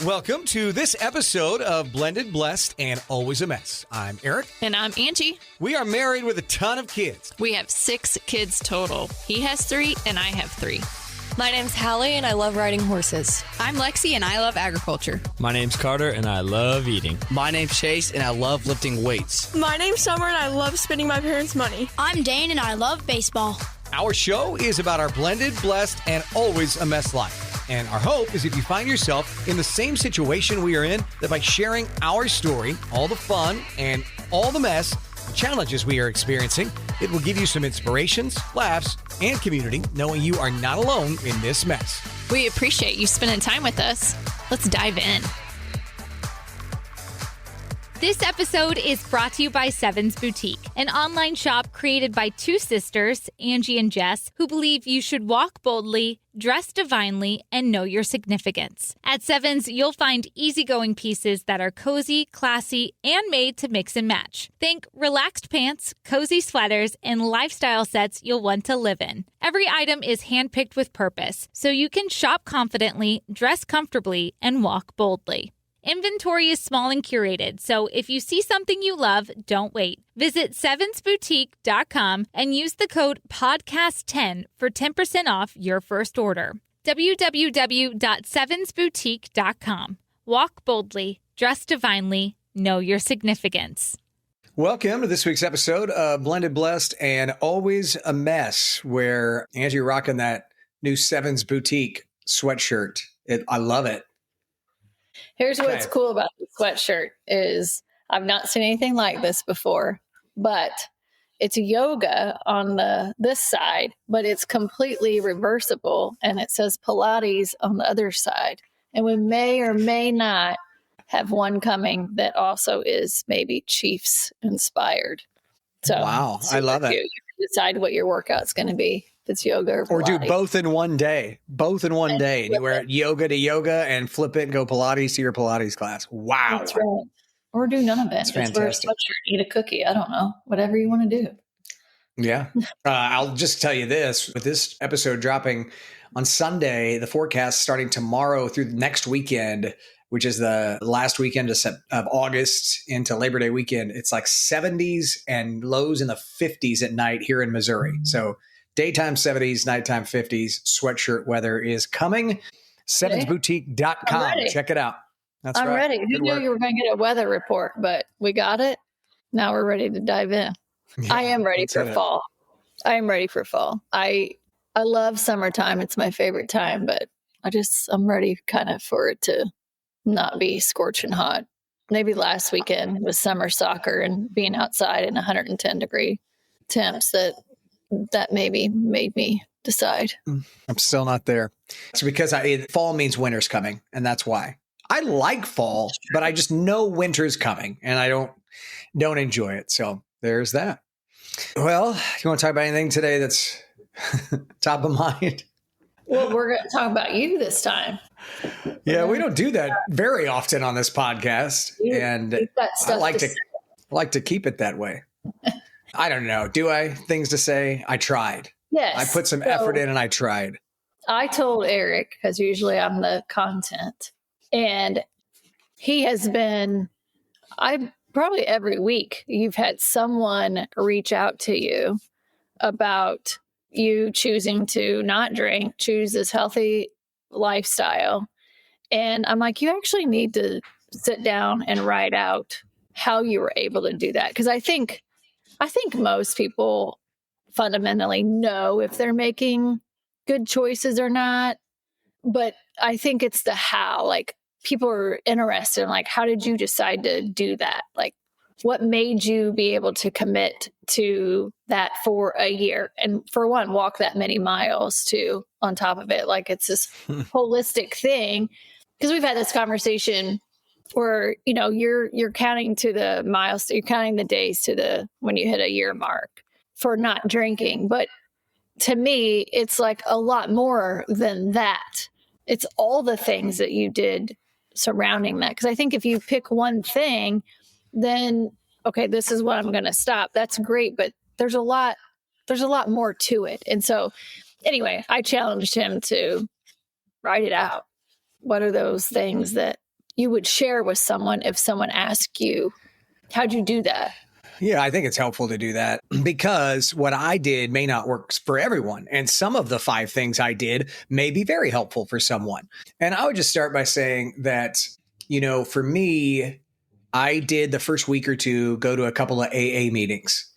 Welcome to this episode of Blended, Blessed, and Always a Mess. I'm Eric. And I'm Angie. We are married with a ton of kids. We have 6 kids total. He has 3 and I have 3. My name's Hallie and I love riding horses. I'm Lexi and I love agriculture. My name's Carter and I love eating. My name's Chase and I love lifting weights. My name's Summer and I love spending my parents' money. I'm Dane and I love baseball. Our show is about our blended, blessed, and always a mess life. And our hope is if you find yourself in the same situation we are in, that by sharing our story, all the fun and all the mess, the challenges we are experiencing, it will give you some inspirations, laughs, and community, knowing you are not alone in this mess. We appreciate you spending time with us. Let's dive in. This episode is brought to you by Sevens Boutique, an online shop created by 2 sisters, Angie and Jess, who believe you should walk boldly, dress divinely, and know your significance. At Sevens, you'll find easygoing pieces that are cozy, classy, and made to mix and match. Think relaxed pants, cozy sweaters, and lifestyle sets you'll want to live in. Every item is handpicked with purpose, so you can shop confidently, dress comfortably, and walk boldly. Inventory is small and curated, so if you see something you love, don't wait. Visit sevensboutique.com and use the code PODCAST10 for 10% off your first order. www.sevensboutique.com. Walk boldly, dress divinely, know your significance. Welcome to this week's episode of Blended, Blessed, and Always a Mess, where Angie rocking that new Sevens Boutique sweatshirt. I love it. Here's what's cool about the sweatshirt is I've not seen anything like this before, but it's yoga on this side, but it's completely reversible and it says Pilates on the other side. And we may or may not have one coming that also is maybe Chiefs inspired. So wow, I love it. You can decide what your workout's going to be. If it's yoga or Pilates. Or do both in one day. Both in one day. You wear yoga to yoga and flip it and go Pilates to your Pilates class. Wow. That's right. Or do none of it. That's fantastic. Wear a sweatshirt, eat a cookie. I don't know. Whatever you want to do. Yeah. I'll just tell you this. With this episode dropping on Sunday, the forecast starting tomorrow through next weekend, which is the last weekend of August into Labor Day weekend, it's like 70s and lows in the 50s at night here in Missouri. So daytime 70s, nighttime 50s, sweatshirt weather is coming. Sevensboutique.com. Check it out. That's I'm right. ready. Who knew you were going to get a weather report, but we got it. Now we're ready to dive in. Yeah, I am ready for fall. I am ready for fall. I love summertime. It's my favorite time, but I'm ready kind of for it to not be scorching hot. Maybe last weekend was summer soccer and being outside in 110 degree temps that maybe made me decide. I'm still not there. It's because fall means winter's coming, and that's why. I like fall, but I just know winter's coming, and I don't enjoy it. So there's that. Well, you want to talk about anything today that's top of mind? Well, we're going to talk about you this time. Yeah, we don't do that very often on this podcast, and I like to keep it that way. I don't know. Do I? Things to say? I tried. Yes. I put some effort in and I tried. I told Eric, because usually I'm the content, and he has been, probably every week you've had someone reach out to you about you choosing to not drink, choose this healthy lifestyle. And I'm like, you actually need to sit down and write out how you were able to do that. Because I think most people fundamentally know if they're making good choices or not. But I think it's the how. Like, people are interested in, like, how did you decide to do that? Like, what made you be able to commit to that for a year? And for one, walk that many miles too, on top of it. Like, it's this holistic thing. Because we've had this conversation where, you're counting to the miles, you're counting the days to when you hit a year mark for not drinking. But to me, it's like a lot more than that. It's all the things that you did surrounding that. Because I think if you pick one thing, then, okay, this is what I'm going to stop. That's great. But there's a lot more to it. And so anyway, I challenged him to write it out. What are those things that you would share with someone if someone asked you, how'd you do that? Yeah, I think it's helpful to do that because what I did may not work for everyone. And some of the 5 things I did may be very helpful for someone. And I would just start by saying that, for me, I did the first week or two go to a couple of AA meetings,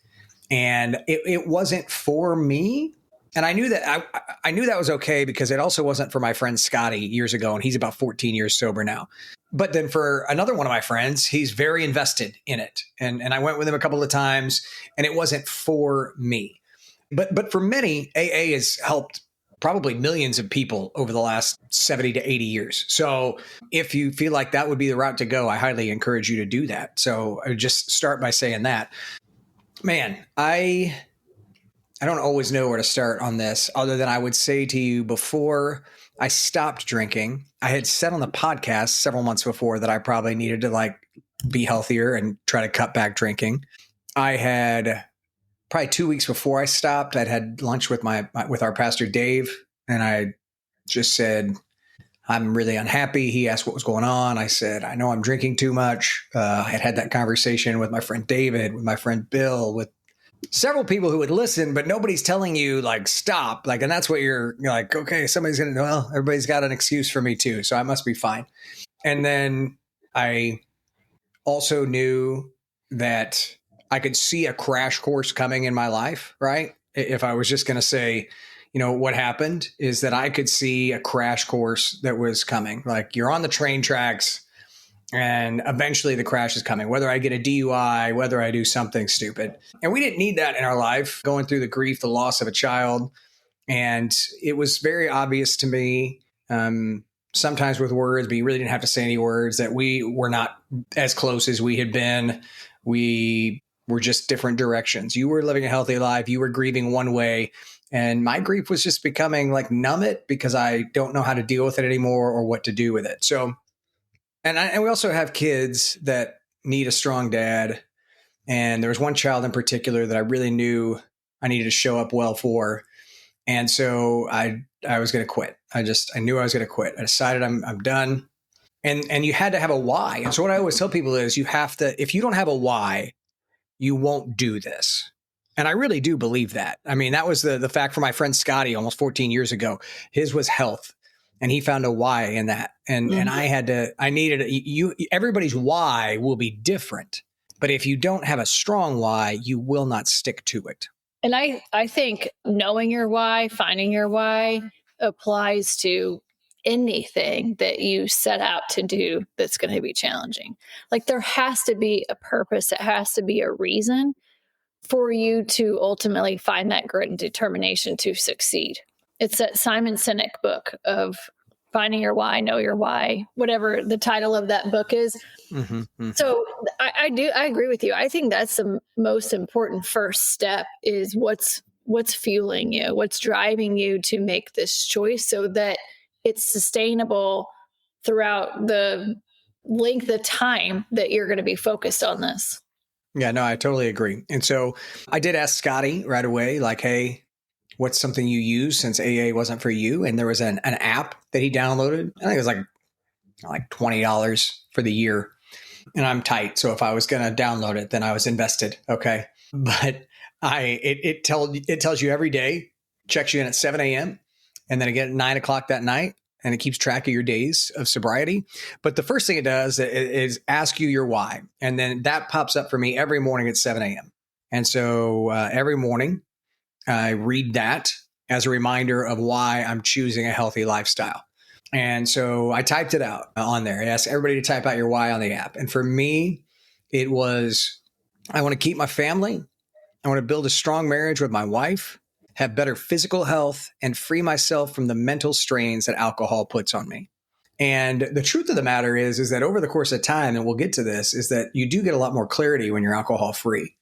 and it wasn't for me. And I knew that I knew that was okay because it also wasn't for my friend Scotty years ago, and he's about 14 years sober now. But then for another one of my friends, he's very invested in it. And I went with him a couple of times, and it wasn't for me. But for many, AA has helped probably millions of people over the last 70 to 80 years. So if you feel like that would be the route to go, I highly encourage you to do that. So I would just start by saying that. Man, I don't always know where to start on this, other than I would say to you, before I stopped drinking, I had said on the podcast several months before that I probably needed to be healthier and try to cut back drinking. I had probably 2 weeks before I stopped, I'd had lunch with with our pastor, Dave. And I just said, I'm really unhappy. He asked what was going on. I said, I know I'm drinking too much. I had that conversation with my friend David, with my friend Bill, with several people who would listen, but nobody's telling you stop. And that's what you're like, okay, somebody's going to know. Well, everybody's got an excuse for me too. So I must be fine. And then I also knew that I could see a crash course coming in my life, right? If I was just going to say, what happened is that I could see a crash course that was coming. You're on the train tracks, and eventually the crash is coming, whether I get a DUI, whether I do something stupid. And we didn't need that in our life, going through the grief, the loss of a child. And it was very obvious to me, sometimes with words, but you really didn't have to say any words, that we were not as close as we had been. We were just different directions. You were living a healthy life. You were grieving one way. And my grief was just becoming numb it because I don't know how to deal with it anymore or what to do with it. So And we also have kids that need a strong dad. And there was one child in particular that I really knew I needed to show up well for. And so I was going to quit. I knew I was going to quit. I decided I'm done. And you had to have a why. And so what I always tell people is you have to, if you don't have a why, you won't do this. And I really do believe that. I mean, that was the fact for my friend Scotty almost 14 years ago. His was health. And he found a why in that. And I needed everybody's why will be different. But if you don't have a strong why, you will not stick to it. And I think knowing your why, finding your why applies to anything that you set out to do that's going to be challenging. There has to be a purpose. It has to be a reason for you to ultimately find that grit and determination to succeed. It's that Simon Sinek book of Finding Your Why, Know Your Why, whatever the title of that book is. Mm-hmm, mm-hmm. So I agree with you. I think that's the most important first step is what's fueling you, what's driving you to make this choice so that it's sustainable throughout the length of time that you're going to be focused on this. Yeah, no, I totally agree. And so I did ask Scotty right away, hey, what's something you use since AA wasn't for you? And there was an app that he downloaded. I think it was like $20 for the year. And I'm tight. So if I was going to download it, then I was invested. Okay. But it tells you every day, checks you in at 7 a.m. and then again at 9 o'clock that night. And it keeps track of your days of sobriety. But the first thing it does is ask you your why. And then that pops up for me every morning at 7 a.m. And so every morning, I read that as a reminder of why I'm choosing a healthy lifestyle. And so I typed it out on there. I asked everybody to type out your why on the app. And for me, it was, I want to keep my family. I want to build a strong marriage with my wife, have better physical health, and free myself from the mental strains that alcohol puts on me. And the truth of the matter is that over the course of time, and we'll get to this, is that you do get a lot more clarity when you're alcohol free.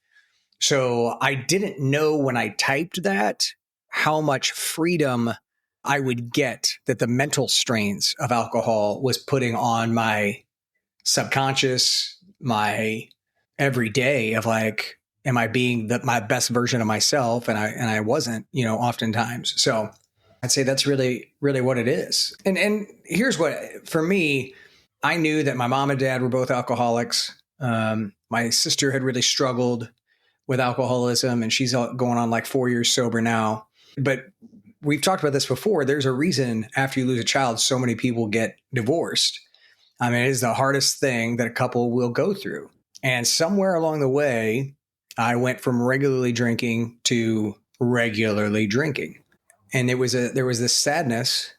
So I didn't know when I typed that how much freedom I would get that the mental strains of alcohol was putting on my subconscious, my everyday of am I being my best version of myself? And I wasn't, oftentimes. So I'd say that's really, really what it is. And here's what, for me, I knew that my mom and dad were both alcoholics. My sister had really struggled with alcoholism, and she's going on like 4 years sober now. But we've talked about this before. There's a reason after you lose a child, so many people get divorced. I mean, it is the hardest thing that a couple will go through. And somewhere along the way, I went from regularly drinking to regularly drinking. And there was this sadness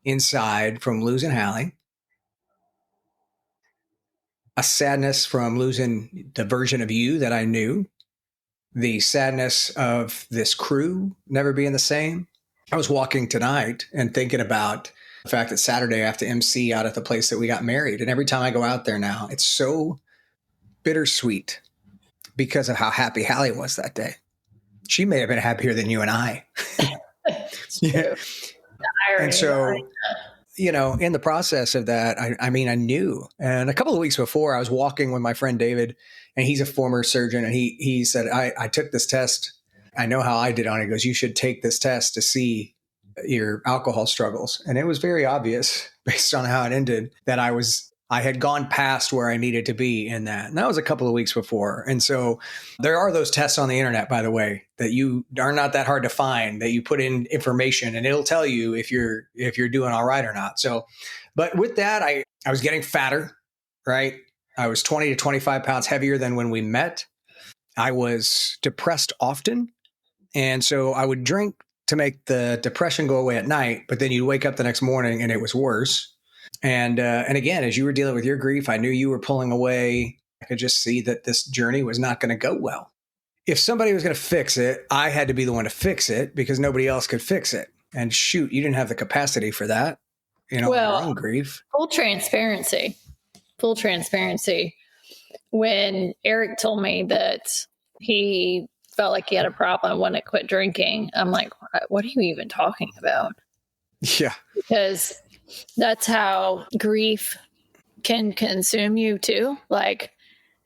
inside from losing Hallie, a sadness from losing the version of you that I knew, the sadness of this crew never being the same. I was walking tonight and thinking about the fact that Saturday I have to MC out at the place that we got married. And every time I go out there now, it's so bittersweet because of how happy Hallie was that day. She may have been happier than you and I. Yeah. And so, in the process of that, I knew. And a couple of weeks before, I was walking with my friend David, and he's a former surgeon. And he said, I took this test. I know how I did on it. He goes, you should take this test to see your alcohol struggles. And it was very obvious based on how it ended that I had gone past where I needed to be in that. And that was a couple of weeks before. And so there are those tests on the internet, by the way, that you are not that hard to find, that you put in information and it'll tell you if you're doing all right or not. So, but with that, I was getting fatter, right? I was 20 to 25 pounds heavier than when we met. I was depressed often. And so I would drink to make the depression go away at night, but then you'd wake up the next morning and it was worse. And again, as you were dealing with your grief, I knew you were pulling away. I could just see that this journey was not going to go well. If somebody was going to fix it, I had to be the one to fix it because nobody else could fix it. And shoot, you didn't have the capacity for that, your own grief. Full transparency. When Eric told me that he felt like he had a problem when it quit drinking, I'm like, what are you even talking about? Yeah. Because that's how grief can consume you too. Like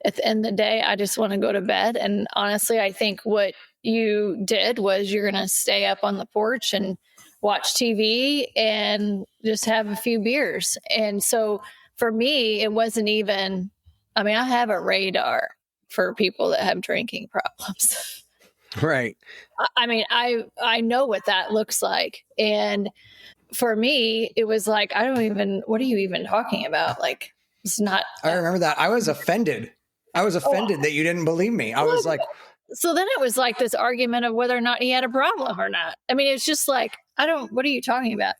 at the end of the day, I just want to go to bed. And honestly, I think what you did was you're going to stay up on the porch and watch TV and just have a few beers. And so for me, it wasn't even, I have a radar for people that have drinking problems. Right. I know what that looks like. And for me, it was like, what are you even talking about? Like, it's not. I remember that. I was offended. That you didn't believe me. I was like. So then it was like this argument of whether or not he had a problem or not. It's just like, what are you talking about?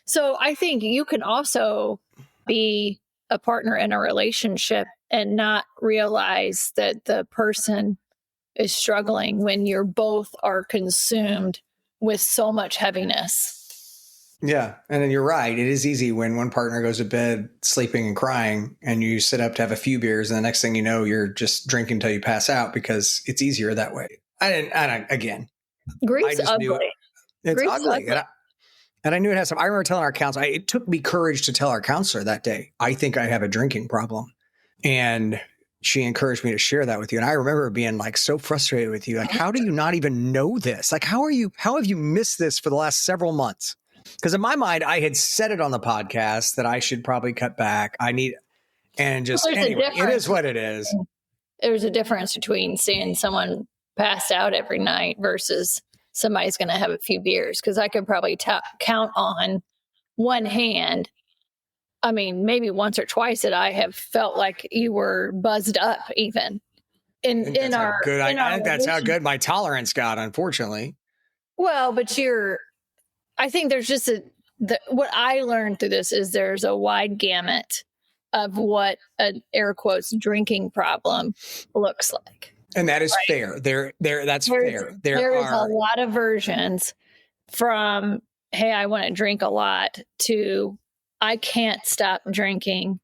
So I think you can also be a partner in a relationship and not realize that the person is struggling when you're both are consumed with so much heaviness. Yeah. And then you're right. It is easy when one partner goes to bed sleeping and crying and you sit up to have a few beers. And the next thing you know, you're just drinking until you pass out because it's easier that way. Grief's ugly. It's ugly. And I knew it had some. I remember telling our counselor, it took me courage to tell our counselor that day, I think I have a drinking problem. And she encouraged me to share that with you. And I remember being like so frustrated with you. Like, how do you not even know this? Like, how have you missed this for the last several months? Because in my mind, I had said it on the podcast that I should probably cut back. It is what it is. There's a difference between seeing someone passed out every night versus somebody's going to have a few beers. Because I could probably count on one hand. Maybe once or twice that I have felt like you were buzzed up even. I think that's how good my tolerance got, unfortunately. Well, but I think there's just what I learned through this is there's a wide gamut of what an air quotes drinking problem looks like. And that is fair. That's fair. There is a lot of versions from, hey, I want to drink a lot to I can't stop drinking.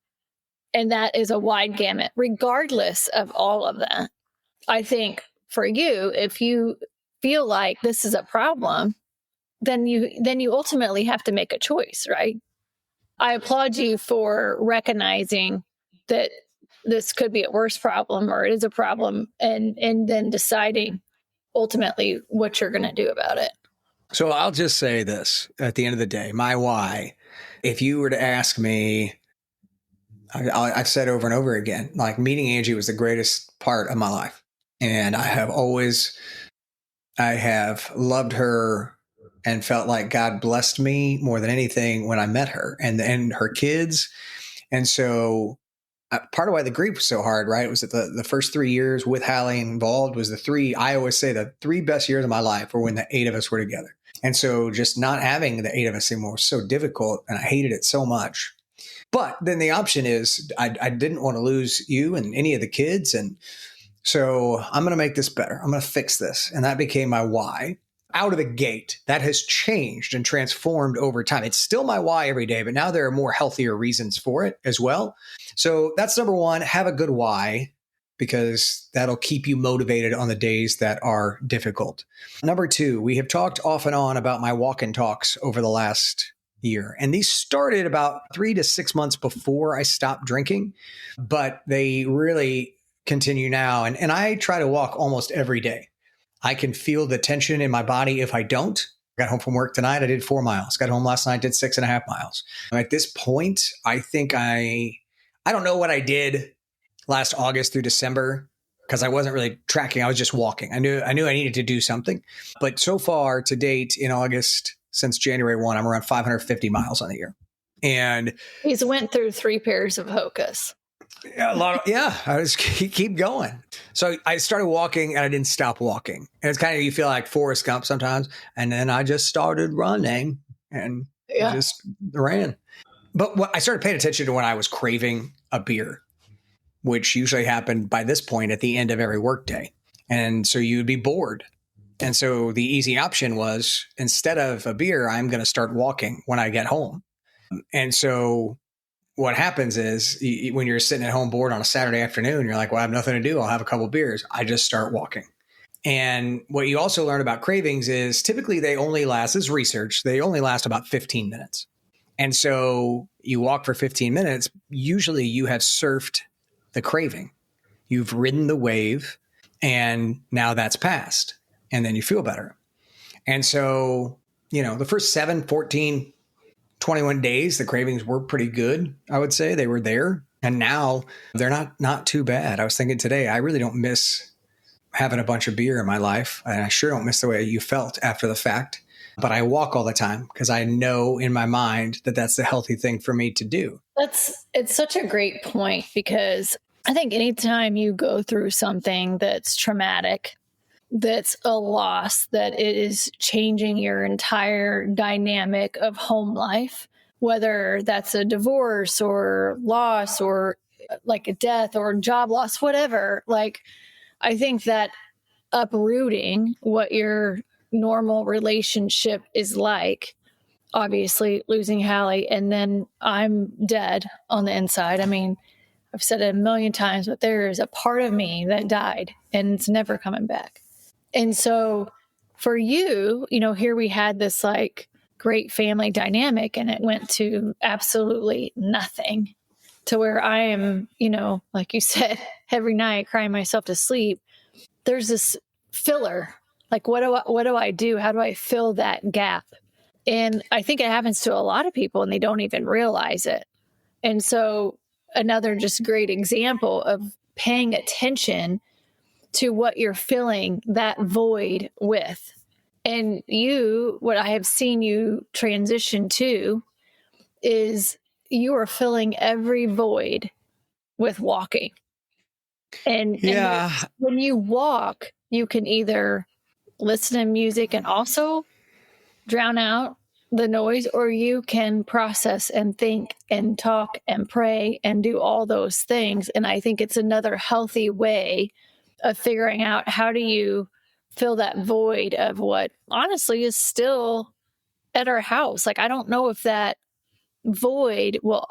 And that is a wide gamut, regardless of all of that. I think for you, if you feel like this is a problem, then you ultimately have to make a choice, right? I applaud you for recognizing that this could be a worse problem or it is a problem and then deciding ultimately what you're going to do about it. So I'll just say this at the end of the day, my why. If you were to ask me, I've said over and over again, like meeting Angie was the greatest part of my life. And I have loved her and felt like God blessed me more than anything when I met her and her kids. And so part of why the grief was so hard, right, was that the first 3 years with Hallie involved was I always say the 3 best years of my life were when the 8 of us were together. And so just not having the 8 of us anymore was so difficult, and I hated it so much. But then the option is I didn't want to lose you and any of the kids. And so I'm going to make this better. I'm going to fix this. And that became my why. Out of the gate, that has changed and transformed over time. It's still my why every day, but now there are more healthier reasons for it as well. So that's number one, have a good why, because that'll keep you motivated on the days that are difficult. Number two, we have talked off and on about my walk and talks over the last year. And these started about 3 to 6 months before I stopped drinking, but they really continue now. And I try to walk almost every day. I can feel the tension in my body if I don't. I got home from work tonight. I did 4 miles. Got home last night, did 6.5 miles. At this point, I think I don't know what I did last August through December because I wasn't really tracking. I was just walking. I knew I needed to do something. But so far to date in August, since January 1, I'm around 550 miles on the year. And he's went through 3 pairs of Hokas. I just keep going. So I started walking and I didn't stop walking. And it's kind of, you feel like Forrest Gump sometimes. And then I just started running and just ran. But I started paying attention to when I was craving a beer, which usually happened by this point at the end of every workday. And so you'd be bored. And so the easy option was, instead of a beer, I'm going to start walking when I get home. And so what happens is when you're sitting at home bored on a Saturday afternoon, you're like, well, I have nothing to do. I'll have a couple beers. I just start walking. And what you also learn about cravings is typically they only last, this is research, they only last about 15 minutes. And so you walk for 15 minutes, usually you have surfed the craving. You've ridden the wave and now that's passed. And then you feel better. And so, the first 7, 14, 21 days, the cravings were pretty good. I would say they were there. And now they're not too bad. I was thinking today, I really don't miss having a bunch of beer in my life. And I sure don't miss the way you felt after the fact. But I walk all the time because I know in my mind that that's the healthy thing for me to do. It's such a great point, because I think anytime you go through something that's traumatic, that's a loss, that it is changing your entire dynamic of home life, whether that's a divorce or loss or like a death or job loss, whatever. Like, I think that uprooting what your normal relationship is like, obviously losing Hallie, and then I'm dead on the inside. I mean, I've said it a million times, but there is a part of me that died and it's never coming back. And so for you, here we had this like great family dynamic, and it went to absolutely nothing, to where I am, like you said, every night crying myself to sleep. There's this filler. Like, what do I do? How do I fill that gap? And I think it happens to a lot of people and they don't even realize it. And so another just great example of paying attention to what you're filling that void with. And what I have seen you transition to is you are filling every void with walking. And when you walk, you can either listen to music and also drown out the noise, or you can process and think and talk and pray and do all those things. And I think it's another healthy way of figuring out, how do you fill that void of what honestly is still at our house. Like, I don't know if that void will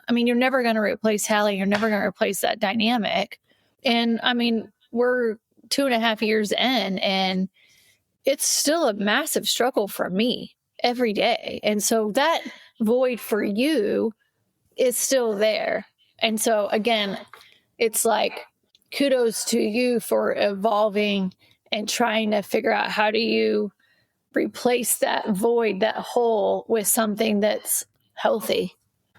you're never going to replace Hallie. You're never going to replace that dynamic. And I mean, we're 2.5 years in, and it's still a massive struggle for me every day. And so that void for you is still there. And so again, it's like, kudos to you for evolving and trying to figure out, how do you replace that void, that hole, with something that's healthy.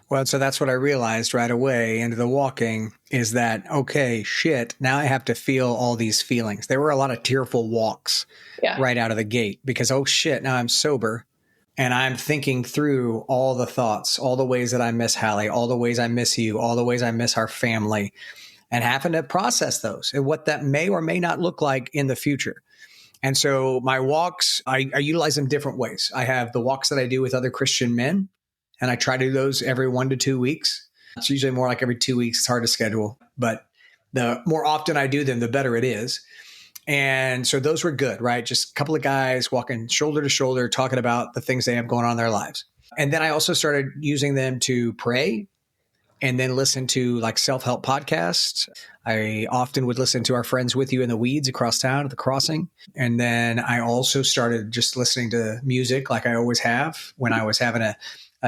Well, so that's what I realized right away into the walking is that, okay, shit, now I have to feel all these feelings. There were a lot of tearful walks right out of the gate because, oh shit, now I'm sober and I'm thinking through all the thoughts, all the ways that I miss Hallie, all the ways I miss you, all the ways I miss our family, and having to process those and what that may or may not look like in the future. And so my walks, I utilize them different ways. I have the walks that I do with other Christian men, and I try to do those every 1 to 2 weeks. It's usually more like every 2 weeks. It's hard to schedule, but the more often I do them, the better it is. And so those were good, right? Just a couple of guys walking shoulder to shoulder, talking about the things they have going on in their lives. And then I also started using them to pray and then listen to like self-help podcasts. I often would listen to our Friends With You in the Weeds across town at the crossing. And then I also started just listening to music like I always have when I was having a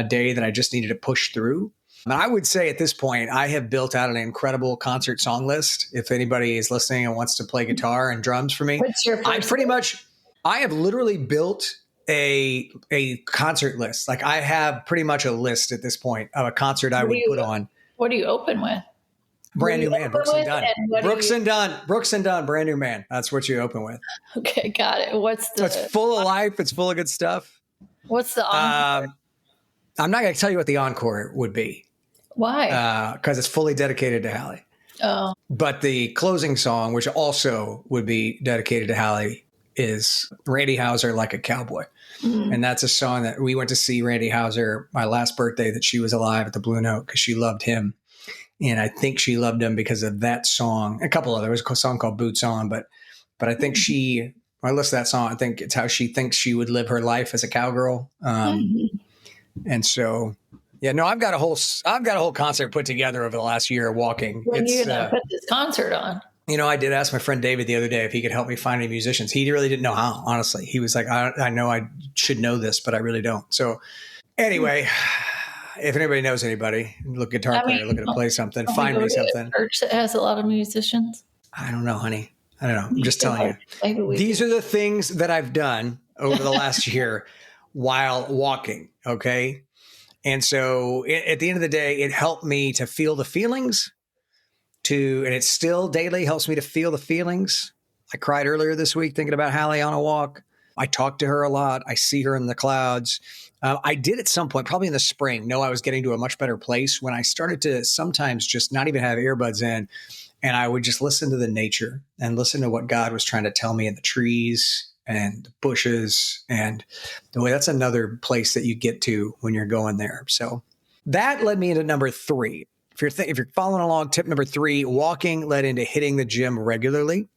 day that I just needed to push through. And I would say at this point, I have built out an incredible concert song list. If anybody is listening and wants to play guitar and drums for me, What's your first I have literally built a concert list. Like I have pretty much a list at this point of a concert I would put on. What do you open with? Brand New Man, Brooks and Dunn. Brooks and Dunn, Brand New Man. That's what you open with. Okay, got it. It's full of life. It's full of good stuff. What's the encore? I'm not going to tell you what the encore would be. Why? Because it's fully dedicated to Hallie. Oh. But the closing song, which also would be dedicated to Hallie, is Randy Houser, Like a Cowboy. Mm-hmm. And that's a song that we went to see Randy Houser my last birthday that she was alive at the Blue Note because she loved him. And I think she loved him because of that song. A couple other. There was a song called Boots On, but I think when I listen to that song, I think it's how she thinks she would live her life as a cowgirl. And so, yeah, no, I've got a whole concert put together over the last year of walking. When are you going to put this concert on? I did ask my friend David the other day if he could help me find any musicians. He really didn't know how, honestly. He was like, I know I should know this, but I really don't. So anyway, if anybody knows anybody, guitar player looking to play something, find me something. Church that has a lot of musicians. I don't know, honey. I don't know. I'm just telling you. These are the things that I've done over the last year while walking. Okay. And so at the end of the day, it helped me to feel the feelings and it still daily helps me to feel the feelings. I cried earlier this week thinking about Hallie on a walk. I talk to her a lot. I see her in the clouds. I did at some point, probably in the spring, know I was getting to a much better place when I started to sometimes just not even have earbuds in. And I would just listen to the nature and listen to what God was trying to tell me in the trees and the bushes. And the way that's another place that you get to when you're going there. So that led me into number 3. If you're following along, tip number 3, walking led into hitting the gym regularly.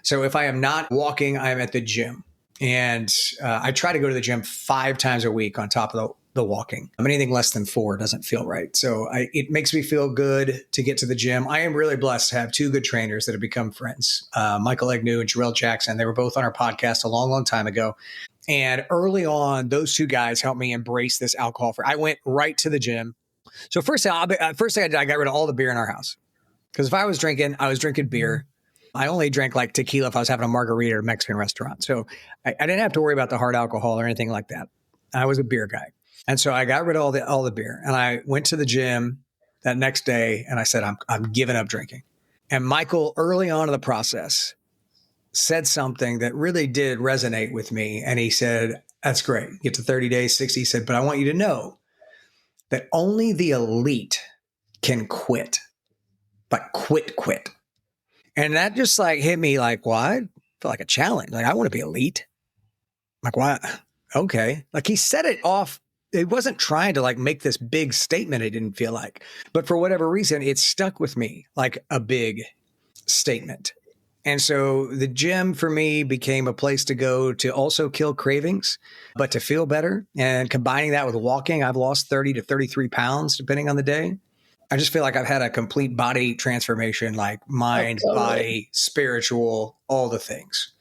So if I am not walking, I'm at the gym. And I try to go to the gym 5 times a week on top of the walking. Anything less than 4 doesn't feel right. So it makes me feel good to get to the gym. I am really blessed to have 2 good trainers that have become friends, Michael Agnew and Jarrell Jackson. They were both on our podcast a long, long time ago. And early on, those 2 guys helped me embrace this alcohol free. I went right to the gym. So first thing I did, I got rid of all the beer in our house. Because if I was drinking beer. I only drank like tequila if I was having a margarita at a Mexican restaurant. So I didn't have to worry about the hard alcohol or anything like that. I was a beer guy. And so I got rid of all the beer. And I went to the gym that next day and I said, I'm giving up drinking. And Michael, early on in the process, said something that really did resonate with me. And he said, that's great. Get to 30 days, 60. He said, but I want you to know that only the elite can quit, but quit. And that just like hit me like, what? I feel like a challenge. Like, I want to be elite. I'm like, what? Okay. Like he said it off. It wasn't trying to like make this big statement. It didn't feel like, but for whatever reason, it stuck with me like a big statement. And so the gym for me became a place to go to also kill cravings, but to feel better. And combining that with walking, I've lost 30 to 33 pounds, depending on the day. I just feel like I've had a complete body transformation, like mind, body, spiritual, all the things.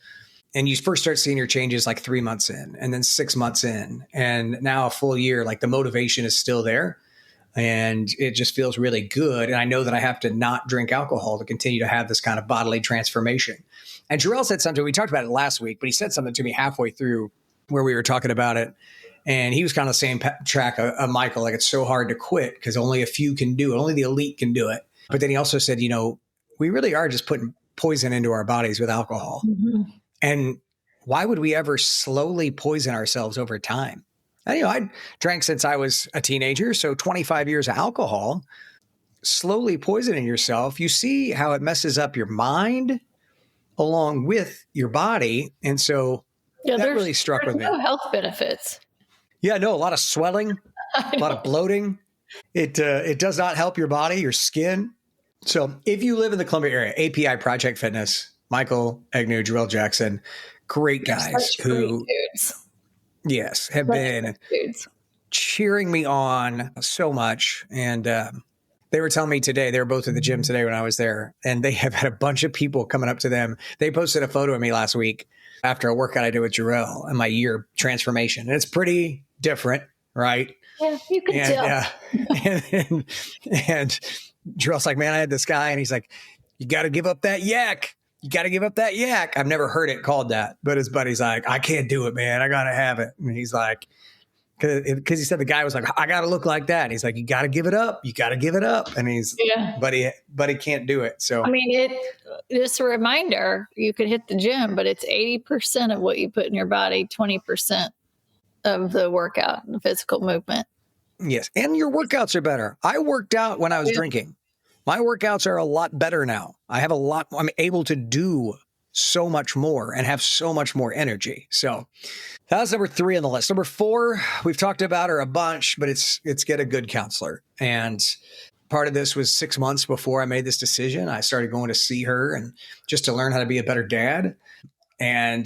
And you first start seeing your changes like 3 months in, and then 6 months in, and now a full year, like the motivation is still there. And it just feels really good. And I know that I have to not drink alcohol to continue to have this kind of bodily transformation. And Jarrell said something, we talked about it last week, but he said something to me halfway through where we were talking about it. And he was kind of the same track of Michael, like it's so hard to quit because only a few can do it. Only the elite can do it. But then he also said, we really are just putting poison into our bodies with alcohol. Mm-hmm. And why would we ever slowly poison ourselves over time? And, I drank since I was a teenager. So 25 years of alcohol, slowly poisoning yourself. You see how it messes up your mind along with your body. And so that really struck with me. No health benefits. Yeah, no, a lot of swelling, a lot of bloating. It does not help your body, your skin. So if you live in the Columbia area, API Project Fitness, Michael Agnew, Jarrell Jackson, great guys who, yes, have been cheering me on so much. And they were telling me today, they were both at the gym today when I was there, and they have had a bunch of people coming up to them. They posted a photo of me last week after a workout I did with Jarrell and my year transformation. And it's pretty different, right? Yeah, you can tell. And Jarrell's like, man, I had this guy, and he's like, you got to give up that yak. You got to give up that yak. I've never heard it called that, but his buddy's like, I can't do it, man. I got to have it. And he's like, because he said the guy was like, I got to look like that. And he's like, you got to give it up. You got to give it up. And he's, but he can't do it. So, I mean, just a reminder, you could hit the gym, but it's 80% of what you put in your body, 20% of the workout, the physical movement. Yes. And your workouts are better. I worked out when I was drinking. My workouts are a lot better now. I'm able to do so much more and have so much more energy. So that's number 3 on the list. Number 4, we've talked about her a bunch, but it's get a good counselor. And part of this was 6 months before I made this decision. I started going to see her and just to learn how to be a better dad. And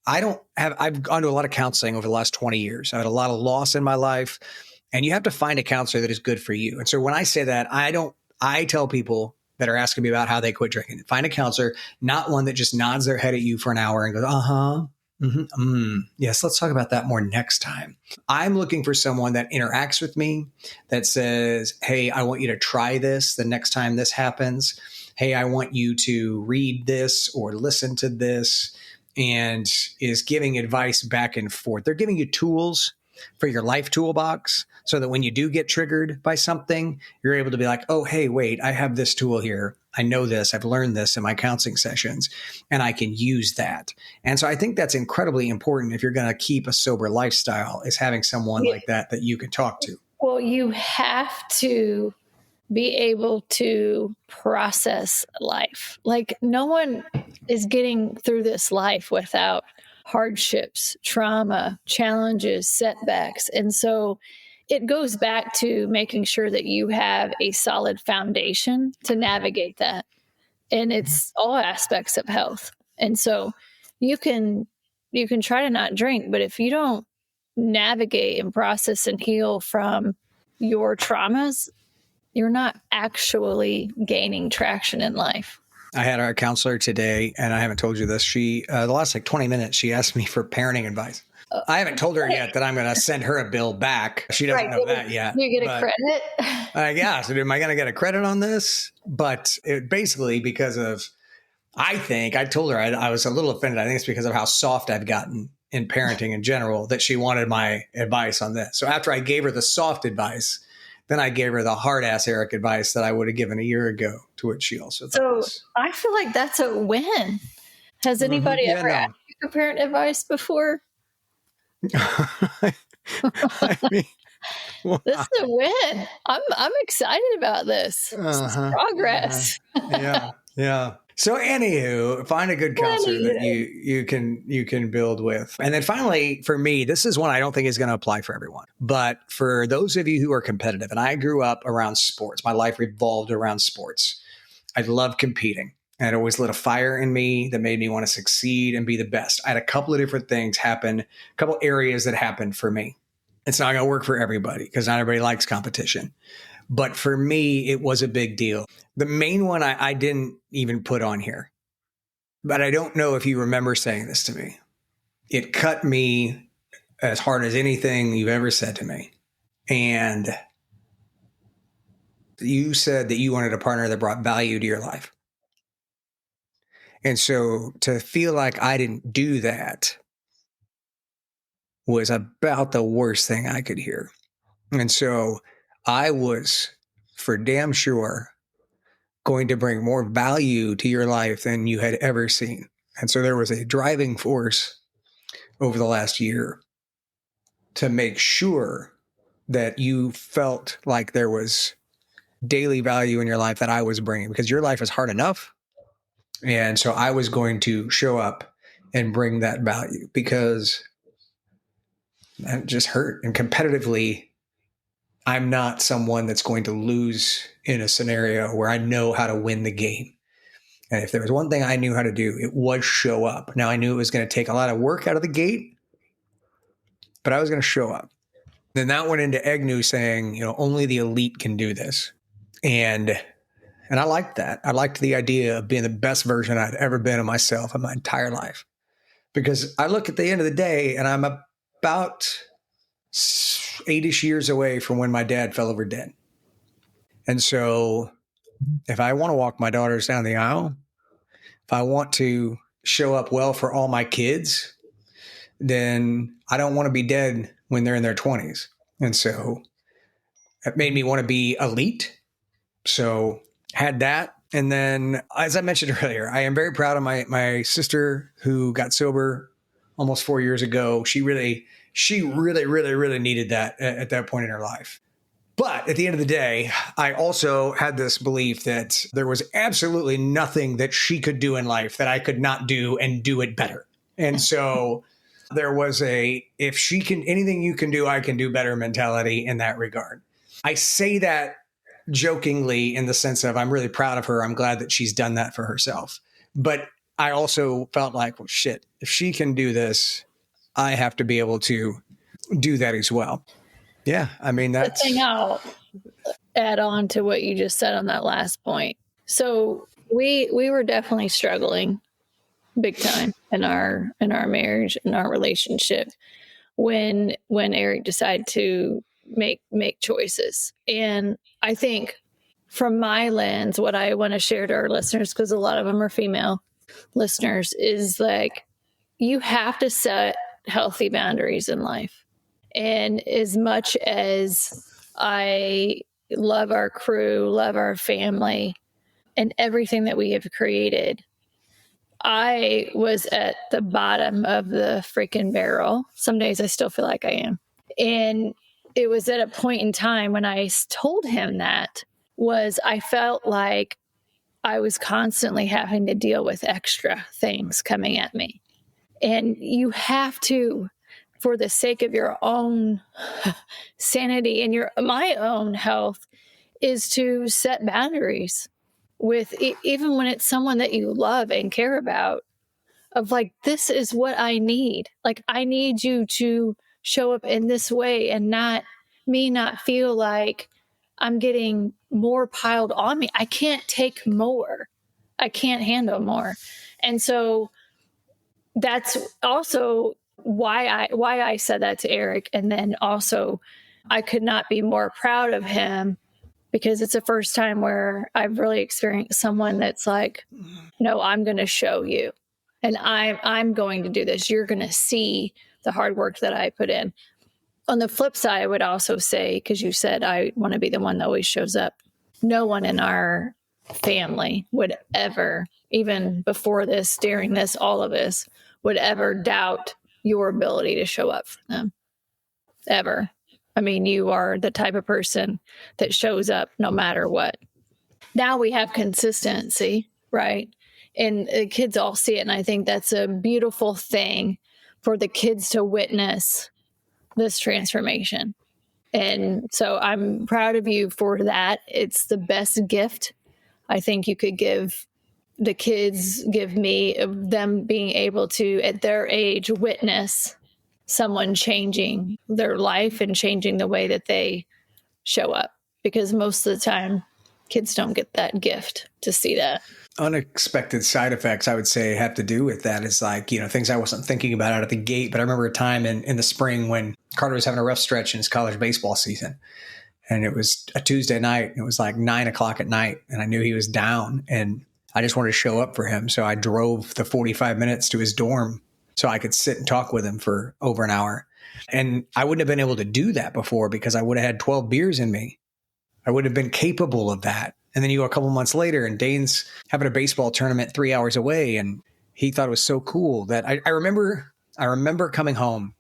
I've gone to a lot of counseling over the last 20 years. I had a lot of loss in my life, and you have to find a counselor that is good for you. And so when I say that, I tell people that are asking me about how they quit drinking, find a counselor, not one that just nods their head at you for an hour and goes, yes, let's talk about that more next time. I'm looking for someone that interacts with me, that says, hey, I want you to try this the next time this happens. Hey, I want you to read this or listen to this, and is giving advice back and forth. They're giving you tools for your life toolbox so that when you do get triggered by something, you're able to be like, oh, hey, wait, I have this tool here. I know this. I've learned this in my counseling sessions, and I can use that. And so I think that's incredibly important if you're going to keep a sober lifestyle, is having someone like that you can talk to. Well, you have to be able to process life. Like, no one is getting through this life without hardships, trauma, challenges, setbacks. And so it goes back to making sure that you have a solid foundation to navigate that. And it's all aspects of health. And so you can try to not drink, but if you don't navigate and process and heal from your traumas, you're not actually gaining traction in life. I had our counselor today, and I haven't told you this. She, the last 20 minutes, she asked me for parenting advice. I haven't told her yet that I'm going to send her a bill back. She doesn't know that yet. You get a credit? Yeah. So am I going to get a credit on this? But it basically because of, I told her I was a little offended. I think it's because of how soft I've gotten in parenting in general, that she wanted my advice on this. So after I gave her the soft advice, then I gave her the hard ass Aric advice that I would have given a year ago, to which she also thought. So I feel like that's a win. Has anybody ever asked you for parent advice before? I mean, this is a win. I'm excited about this. This is progress. Yeah. So anywho, find a good counselor that you can build with. And then finally, for me, this is one I don't think is going to apply for everyone. But for those of you who are competitive, and I grew up around sports, my life revolved around sports. I loved competing. And it always lit a fire in me that made me want to succeed and be the best. I had a couple of different things happen, a couple areas that happened for me. It's not going to work for everybody because not everybody likes competition. But for me, it was a big deal. The main one I didn't even put on here, but I don't know if you remember saying this to me. It cut me as hard as anything you've ever said to me. And you said that you wanted a partner that brought value to your life. And so to feel like I didn't do that was about the worst thing I could hear. And so I was for damn sure going to bring more value to your life than you had ever seen. And so there was a driving force over the last year to make sure that you felt like there was daily value in your life that I was bringing, because your life is hard enough. And so I was going to show up and bring that value, because that just hurt. And competitively, I'm not someone that's going to lose in a scenario where I know how to win the game. And if there was one thing I knew how to do, it was show up. Now, I knew it was going to take a lot of work out of the gate, but I was going to show up. Then that went into Agnew saying, only the elite can do this. And I liked that. I liked the idea of being the best version I'd ever been of myself in my entire life. Because I look at the end of the day and I'm about 8-ish years away from when my dad fell over dead. And so if I want to walk my daughters down the aisle, if I want to show up well for all my kids, then I don't want to be dead when they're in their 20s. And so it made me want to be elite. So had that. And then, as I mentioned earlier, I am very proud of my sister who got sober almost 4 years ago. She really needed that at that point in her life. But at the end of the day, I also had this belief that there was absolutely nothing that she could do in life that I could not do and do it better. And so there was if she can, anything you can do, I can do better mentality in that regard. I say that jokingly in the sense of I'm really proud of her. I'm glad that she's done that for herself. But I also felt like, well, shit, if she can do this, I have to be able to do that as well. Yeah, I mean, that's the thing. I'll add on to what you just said on that last point. So we were definitely struggling big time in our marriage, in our relationship, when Aric decided to make choices. And I think from my lens, what I want to share to our listeners, because a lot of them are female listeners, is like, you have to set healthy boundaries in life. And as much as I love our crew, love our family, and everything that we have created, I was at the bottom of the freaking barrel. Some days I still feel like I am. And it was at a point in time when I told him that I felt like I was constantly having to deal with extra things coming at me. And you have to, for the sake of your own sanity and my own health, is to set boundaries with even when it's someone that you love and care about, of like, this is what I need. Like, I need you to show up in this way and not feel like I'm getting more piled on me. I can't take more. I can't handle more. And so that's also why I said that to Aric. And then also I could not be more proud of him, because it's the first time where I've really experienced someone that's like, no, I'm going to show you, and I'm going to do this. You're going to see the hard work that I put in. On the flip side, I would also say, because you said I want to be the one that always shows up, no one in our family would ever, even before this, during this, all of this, would ever doubt your ability to show up for them. Ever. I mean, you are the type of person that shows up no matter what. Now we have consistency, right? And the kids all see it. And I think that's a beautiful thing for the kids to witness this transformation. And so I'm proud of you for that. It's the best gift I think you could give the kids, give me, them being able to, at their age, witness someone changing their life and changing the way that they show up. Because most of the time, kids don't get that gift to see that. Unexpected side effects, I would say, have to do with that. It's like, things I wasn't thinking about out of the gate. But I remember a time in the spring when Carter was having a rough stretch in his college baseball season. And it was a Tuesday night. It was like 9:00 at night. And I knew he was down. And I just wanted to show up for him. So I drove the 45 minutes to his dorm so I could sit and talk with him for over an hour. And I wouldn't have been able to do that before because I would have had 12 beers in me. I wouldn't have been capable of that. And then you go a couple months later and Dane's having a baseball tournament 3 hours away. And he thought it was so cool that I remember coming home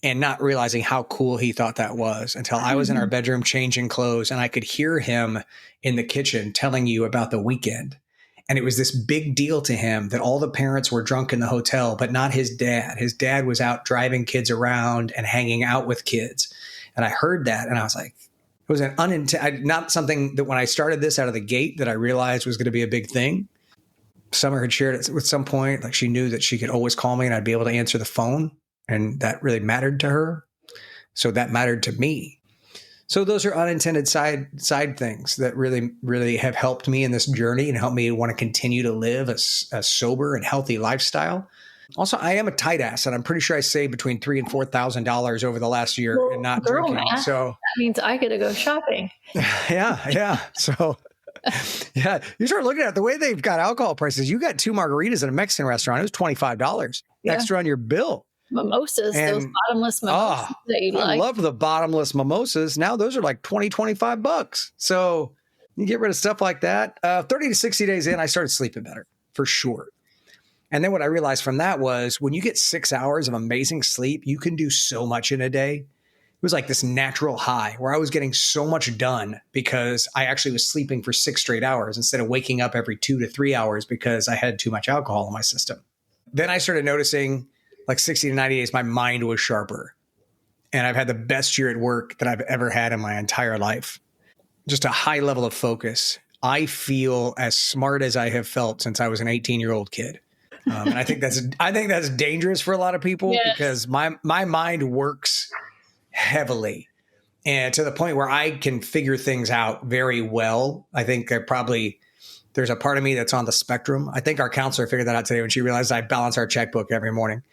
and not realizing how cool he thought that was until I was in our bedroom changing clothes and I could hear him in the kitchen telling you about the weekend. And it was this big deal to him that all the parents were drunk in the hotel, but not his dad. His dad was out driving kids around and hanging out with kids. And I heard that and I was like, it was not something that when I started this out of the gate that I realized was going to be a big thing. Summer had shared it at some point. Like she knew that she could always call me and I'd be able to answer the phone. And that really mattered to her. So that mattered to me. So those are unintended side things that really, really have helped me in this journey and helped me want to continue to live a sober and healthy lifestyle. Also, I am a tight ass, and I'm pretty sure I saved between $3,000 and $4,000 over the last year and not drinking. Math, so that means I get to go shopping. Yeah. So yeah, you start looking at the way they've got alcohol prices. You got 2 margaritas at a Mexican restaurant. It was $25 extra on your bill. Mimosas, those bottomless mimosas that you like. I love the bottomless mimosas. Now those are like $25. So you get rid of stuff like that. 30 to 60 days in, I started sleeping better for sure. And then what I realized from that was when you get 6 hours of amazing sleep, you can do so much in a day. It was like this natural high where I was getting so much done because I actually was sleeping for 6 straight hours instead of waking up every 2 to 3 hours because I had too much alcohol in my system. Then I started noticing like 60 to 90 days, my mind was sharper. And I've had the best year at work that I've ever had in my entire life. Just a high level of focus. I feel as smart as I have felt since I was an 18-year-old kid. And I think that's dangerous for a lot of people because my mind works heavily and to the point where I can figure things out very well. I think there's a part of me that's on the spectrum. I think our counselor figured that out today when she realized I balance our checkbook every morning.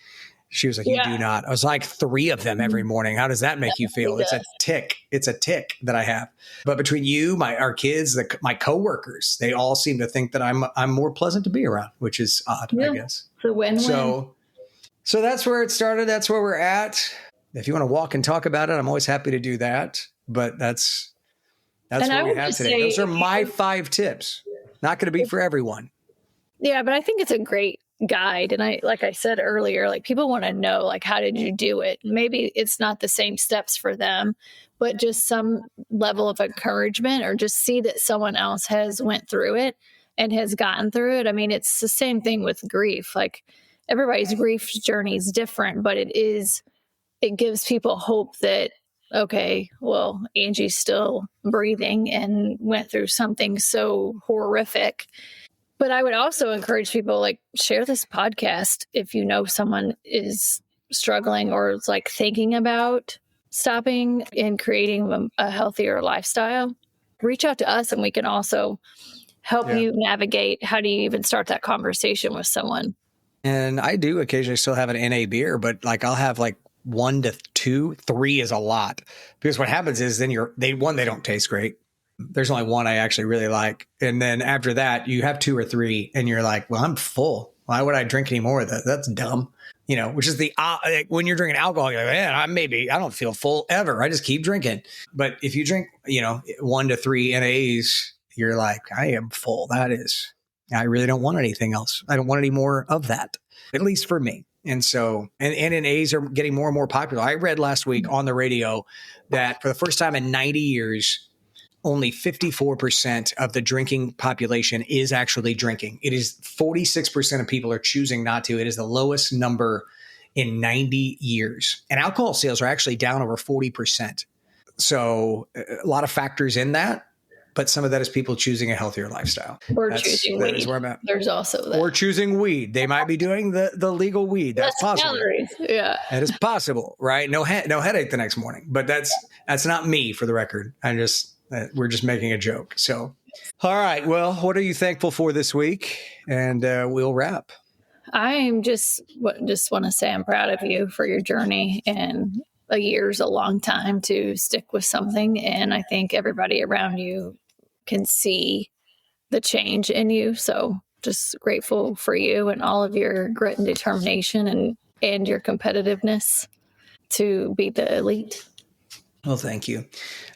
She was like, you do not. I was like 3 of them every morning. How does that make you feel? It's a tick. It's a tick that I have. But between you, our kids, my coworkers, they all seem to think that I'm more pleasant to be around, which is odd, I guess. It's a win-win. So that's where it started. That's where we're at. If you want to walk and talk about it, I'm always happy to do that. But that's what we have today. Those are my 5 tips. Not going to be for everyone. Yeah, but I think it's a great guide. And like I said earlier, like people want to know, like, how did you do it? Maybe it's not the same steps for them, but just some level of encouragement or just see that someone else has went through it and has gotten through it. I mean, it's the same thing with grief. Like everybody's grief journey is different, but it gives people hope that, okay, well, Angie's still breathing and went through something so horrific. But I would also encourage people, like, share this podcast if you know someone is struggling or is like thinking about stopping and creating a healthier lifestyle. Reach out to us and we can also help you navigate how do you even start that conversation with someone. And I do occasionally still have an NA beer, but like I'll have like 1 to 2, 3 is a lot. Because what happens is then they don't taste great. There's only 1 I actually really like. And then after that, you have 2 or 3 and you're like, well, I'm full. Why would I drink any more of that? That's dumb. Which is when you're drinking alcohol, you're like, man, I don't feel full ever. I just keep drinking. But if you drink, 1 to 3 NAs, you're like, I am full. I really don't want anything else. I don't want any more of that, at least for me. And so, and NAs are getting more and more popular. I read last week on the radio that for the first time in 90 years, only 54% of the drinking population is actually drinking. It is 46% of people are choosing not to. It is the lowest number in 90 years. And alcohol sales are actually down over 40%. So a lot of factors in that, but some of that is people choosing a healthier lifestyle. Or choosing weed. That is where I'm at. There's also that. Or choosing weed. They might be doing the legal weed. That's possible. Calories. Yeah. That is possible, right? No headache the next morning. But that's not me, for the record. We're just making a joke. So, all right. Well, what are you thankful for this week? And we'll wrap. I'm just want to say I'm proud of you for your journey, and a year's a long time to stick with something. And I think everybody around you can see the change in you. So just grateful for you and all of your grit and determination and your competitiveness. to be the elite. Well, thank you.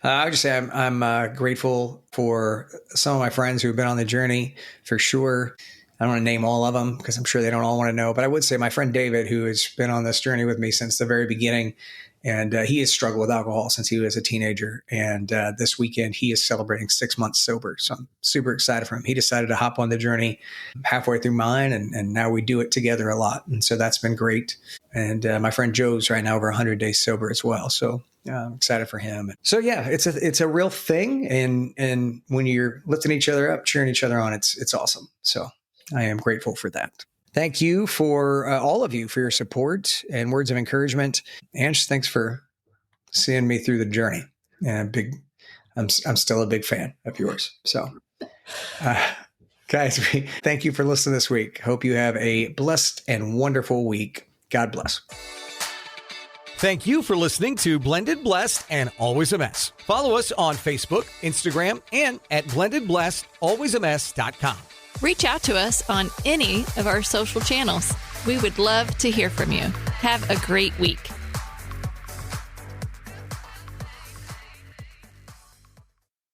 I would just say I'm grateful for some of my friends who have been on the journey for sure. I don't want to name all of them because I'm sure they don't all want to know, but I would say my friend David, who has been on this journey with me since the very beginning, and he has struggled with alcohol since he was a teenager. And this weekend, he is celebrating 6 months sober. So I'm super excited for him. He decided to hop on the journey halfway through mine, and now we do it together a lot. And so that's been great. And my friend Joe's right now over 100 days sober as well. So I'm excited for him. So yeah, it's a real thing. And when you're lifting each other up, cheering each other on, it's awesome. So I am grateful for that. Thank you for all of you for your support and words of encouragement. Ange, thanks for seeing me through the journey. And I'm still a big fan of yours. So, guys, thank you for listening this week. Hope you have a blessed and wonderful week. God bless. Thank you for listening to Blended Blessed and Always a Mess. Follow us on Facebook, Instagram, and at blendedblessedalwaysamess.com. Reach out to us on any of our social channels. We would love to hear from you. Have a great week.